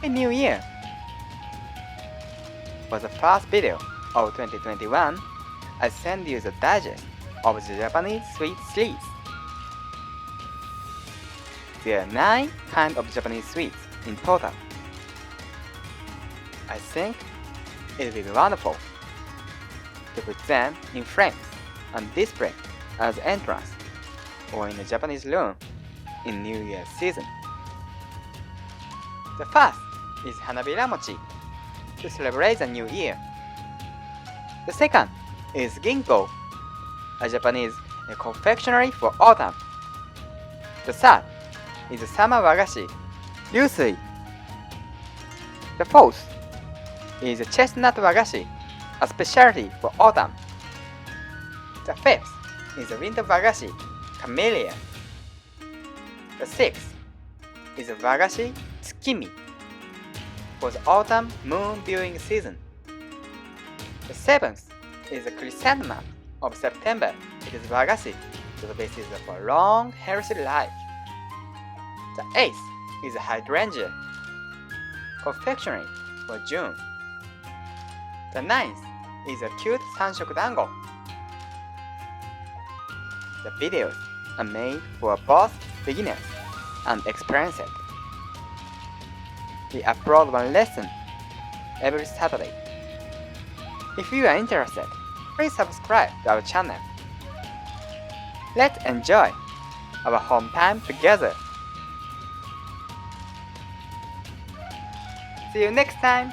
Happy New Year! For the first video of 2021, I send you the digest of the Japanese sweet sweets. There are 9 kinds of Japanese sweets in total. I think it will be wonderful to put them in frames and display as entrance or in a Japanese room in New Year season. The first is Hanabira mochi to celebrate the new year. The second is Ginko, a Japanese confectionery for autumn. The third is summer wagashi, ryusui. The fourth is chestnut wagashi, a specialty for autumn. The fifth is winter wagashi, camellia. The sixth is wagashi tsukimi for the autumn moon viewing season. The seventh is the chrysanthemum of September. It is wagashi to the basis of a long, healthy life. The eighth is hydrangea, confectionery for June. The ninth is a cute sanshoku dango. The videos are made for both beginners and experienced. We upload one lesson every Saturday. If you are interested, please subscribe to our channel. Let's enjoy our home time together. See you next time!